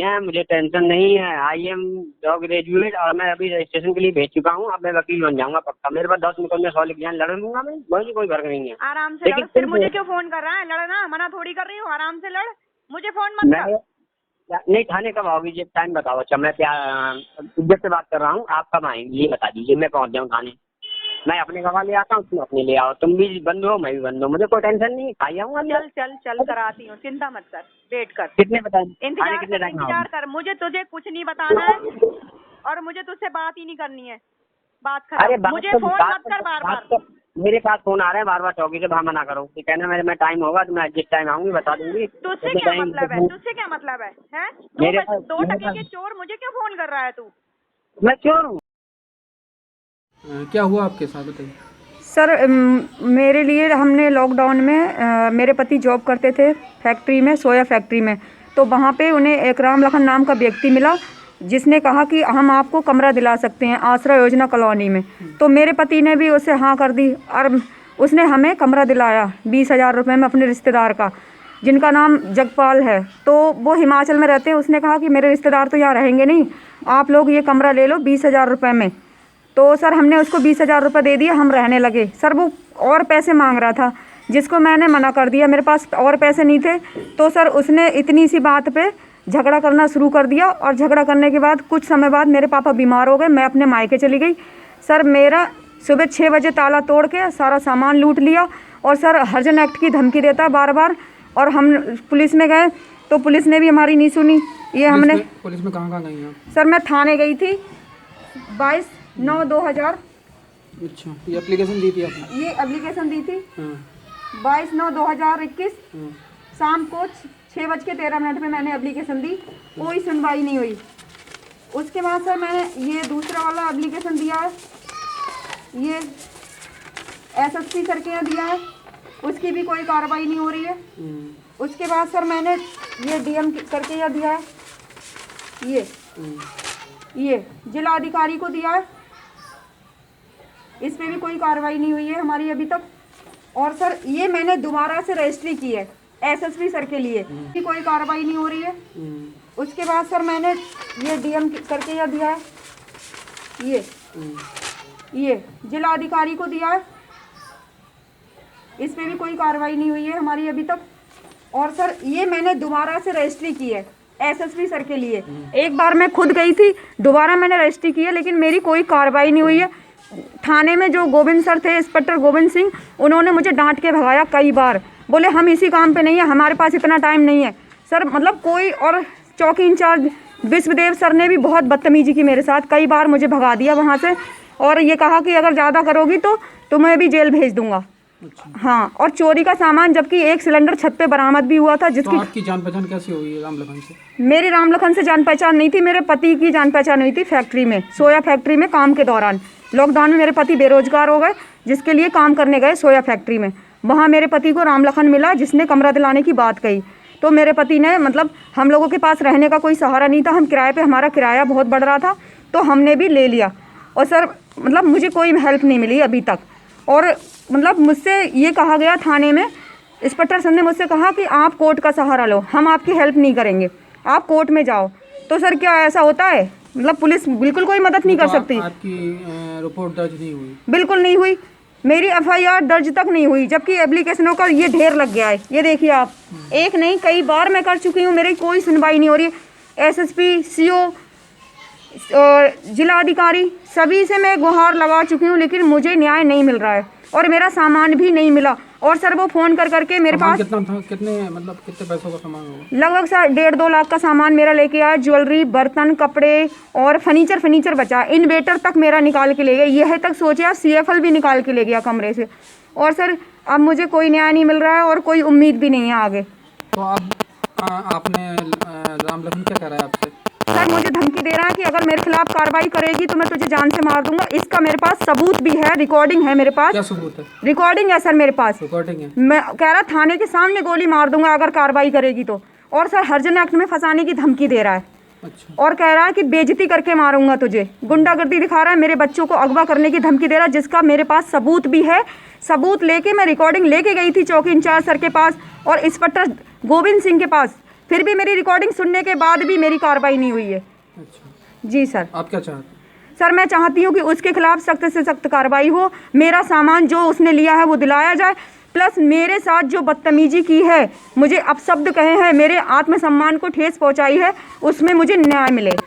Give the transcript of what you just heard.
हैं, मुझे टेंशन नहीं है। आई एम लॉ ग्रेजुएट और मैं अभी रजिस्ट्रेशन के लिए भेज चुका हूँ। अब मैं वकील बन जाऊंगा पक्का। मेरे पास 10 मुकदमे 100 लिख जाए, लड़ लूंगा मैं, मुझे कोई फर्क नहीं है। आराम से लड़। फिर मुझे क्यों फोन कर रहा है? लड़ना मना थोड़ी कर रही हूँ, आराम से लड़, मुझे फोन मत कर। नहीं, थाने कब आओगी? ये टाइम बताओ। अच्छा, मैं क्या इज्जत से बात कर रहा हूँ, आप कब आएंगे ये बता दीजिए, मैं पहुँच जाऊँ थाने। मैं अपने गवाह ले आता हूँ, तुम अपने ले आओ। तुम भी बंद हो, मैं भी बंद हूँ, मुझे कोई टेंशन नहीं है। खाई आऊंगा। चल चल चल कराती हूँ, चिंता मत कर, वेट कर। कितने बताएं? इंतजार कर, मुझे तुझे कुछ नहीं बताना है और मुझे तुझसे बात ही नहीं करनी है। बात खत्म। अरे मुझे फोन मत कर बार बार। मेरे पास फोन आ रहे हैं बार बार, चौकी से मना करो कि कहना मेरे में टाइम होगा तो मैं जिस टाइम आऊंगी बता दूंगी। तुझसे क्या मतलब है? तुझसे क्या मतलब है? हैं? 2 टके के चोर मुझे क्यों फोन कर रहा है तू? मैं चोर हूँ? क्या हुआ आपके साथ बताइए। सर, मेरे लिए हमने लॉकडाउन में मेरे पति जॉब करते थे फैक्ट्री में, सोया फैक्ट्री में। तो वहाँ पे उन्हें एक राम लखन नाम का व्यक्ति मिला जिसने कहा कि हम आपको कमरा दिला सकते हैं आश्रय योजना कॉलोनी में। तो मेरे पति ने भी उसे हाँ कर दी और उसने हमें कमरा दिलाया 20,000 रुपये में अपने रिश्तेदार का, जिनका नाम जगपाल है। तो वो हिमाचल में रहते हैं। उसने कहा कि मेरे रिश्तेदार तो यहाँ रहेंगे नहीं, आप लोग ये कमरा ले लो 20,000 रुपये में। तो सर हमने उसको 20,000 रुपये दे दिए, हम रहने लगे। सर वो और पैसे मांग रहा था जिसको मैंने मना कर दिया, मेरे पास और पैसे नहीं थे। तो सर उसने इतनी सी बात पे झगड़ा करना शुरू कर दिया और झगड़ा करने के बाद कुछ समय बाद मेरे पापा बीमार हो गए, मैं अपने मायके चली गई। सर मेरा सुबह 6 बजे ताला तोड़ के सारा सामान लूट लिया और सर हर्जन एक्ट की धमकी देता बार बार। और हम पुलिस में गए तो पुलिस ने भी हमारी नहीं सुनी। ये हमने पुलिस में कहाँ गई हैं? सर मैं थाने गई थी 22/9/2000। अच्छा, ये एप्लीकेशन दी थी आपने? ये एप्लीकेशन दी थी 22/9/2021। शाम को 6:13 पे मैंने एप्लीकेशन दी, कोई सुनवाई नहीं हुई। उसके बाद सर मैंने ये दूसरा वाला एप्लीकेशन दिया है, ये एसएसपी सर के यहाँ दिया है, उसकी भी कोई कार्रवाई नहीं हो रही है। उसके बाद सर मैंने ये डीएम सर के यहाँ दिया है, ये जिला अधिकारी को दिया है, इस पे भी कोई कार्रवाई नहीं हुई है हमारी अभी तक। और सर ये मैंने दोबारा से रजिस्ट्री की है एसएसपी सर के लिए, कि कोई कार्रवाई नहीं हो रही है। उसके बाद सर मैंने ये डीएम सर के यहाँ दिया है, ये जिला अधिकारी को दिया है, इस पे भी कोई कार्रवाई नहीं हुई है हमारी अभी तक। और सर ये मैंने दोबारा से रजिस्ट्री की है एसएसपी सर के लिए। एक बार मैं खुद गई थी, दोबारा मैंने रजिस्ट्री की है, लेकिन मेरी कोई कार्रवाई नहीं हुई है। थाने में जो गोविंद सर थे, इंस्पेक्टर गोविंद सिंह, उन्होंने मुझे डांट के भगाया कई बार, बोले हम इसी काम पे नहीं है, हमारे पास इतना टाइम नहीं है। सर मतलब कोई, और चौकी इंचार्ज विश्वदेव सर ने भी बहुत बदतमीजी की मेरे साथ, कई बार मुझे भगा दिया वहाँ से और ये कहा कि अगर ज़्यादा करोगी तो तुम्हें भी जेल भेज दूंगा। अच्छा। हाँ, और चोरी का सामान, जबकि एक सिलेंडर छत पे बरामद भी हुआ था। जिसकी तो आपकी जान पहचान कैसी हुई है राम लखन से? मेरी राम लखन से जान पहचान नहीं थी, मेरे पति की जान पहचान हुई थी फैक्ट्री में, सोया फैक्ट्री में काम के दौरान। लॉकडाउन में मेरे पति बेरोजगार हो गए, जिसके लिए काम करने गए सोया फैक्ट्री में। वहाँ मेरे पति को राम लखन मिला जिसने कमरा दिलाने की बात कही। तो मेरे पति ने, मतलब हम लोगों के पास रहने का कोई सहारा नहीं था, हम किराए पे, हमारा किराया बहुत बढ़ रहा था, तो हमने भी ले लिया। और सर मतलब मुझे कोई हेल्प नहीं मिली अभी तक। और मतलब मुझसे ये कहा गया थाने में, इंस्पेक्टर सर ने मुझसे कहा कि आप कोर्ट का सहारा लो, हम आपकी हेल्प नहीं करेंगे, आप कोर्ट में जाओ। तो सर क्या ऐसा होता है? मतलब पुलिस बिल्कुल कोई मदद नहीं कर सकती। आपकी रिपोर्ट दर्ज नहीं हुई? बिल्कुल नहीं हुई, मेरी एफआईआर दर्ज तक नहीं हुई, जबकि एप्लीकेशनों का ये ढेर लग गया है। ये देखिए आप, एक नहीं कई बार मैं कर चुकी हूँ, मेरी कोई सुनवाई नहीं हो रही है। एसएसपी, सीओ और जिला अधिकारी सभी से मैं गुहार लगा चुकी हूँ, लेकिन मुझे न्याय नहीं मिल रहा है और मेरा सामान भी नहीं मिला। और सर वो फ़ोन कर करके मेरे पास कितना था, कितने पैसों का सामान होगा? लगभग 1.5-2 लाख का सामान मेरा लेके आया, ज्वेलरी, बर्तन, कपड़े और फर्नीचर बचा। इन्वेटर तक मेरा निकाल के ले गया, यह तक सोचे आप CFL भी निकाल के ले गया कमरे से। और सर अब मुझे कोई न्याय नहीं मिल रहा है और कोई उम्मीद भी नहीं है आगे। तो अब आपने राम लखन क्या कह रहा है आपसे? सर मुझे धमकी दे रहा है कि अगर मेरे खिलाफ कार्रवाई करेगी तो मैं तुझे जान से मार दूंगा। इसका मेरे पास सबूत भी है, रिकॉर्डिंग है मेरे पास। क्या सबूत है? रिकॉर्डिंग है सर मेरे पास, रिकॉर्डिंग है। मैं कह रहा थाने के सामने गोली मार दूंगा अगर कार्रवाई करेगी तो। और सर हर्जन एक्ट में फंसाने की धमकी दे रहा है। अच्छा। और कह रहा है कि बेइज्जती करके मारूंगा तुझे, गुंडागर्दी दिखा रहा है, मेरे बच्चों को अगवा करने की धमकी दे रहा है, जिसका मेरे पास सबूत भी है। सबूत लेके मैं रिकॉर्डिंग लेके गई थी चौकी इंचार्ज सर के पास और इंस्पेक्टर गोविंद सिंह के पास। फिर भी मेरी रिकॉर्डिंग सुनने के बाद भी मेरी कार्रवाई नहीं हुई है। अच्छा, जी सर। आप क्या चाहते हैं? सर मैं चाहती हूँ कि उसके खिलाफ सख्त से सख्त कार्रवाई हो, मेरा सामान जो उसने लिया है वो दिलाया जाए, प्लस मेरे साथ जो बदतमीजी की है, मुझे अपशब्द कहे हैं, मेरे आत्मसम्मान को ठेस पहुँचाई है, उसमें मुझे न्याय मिले।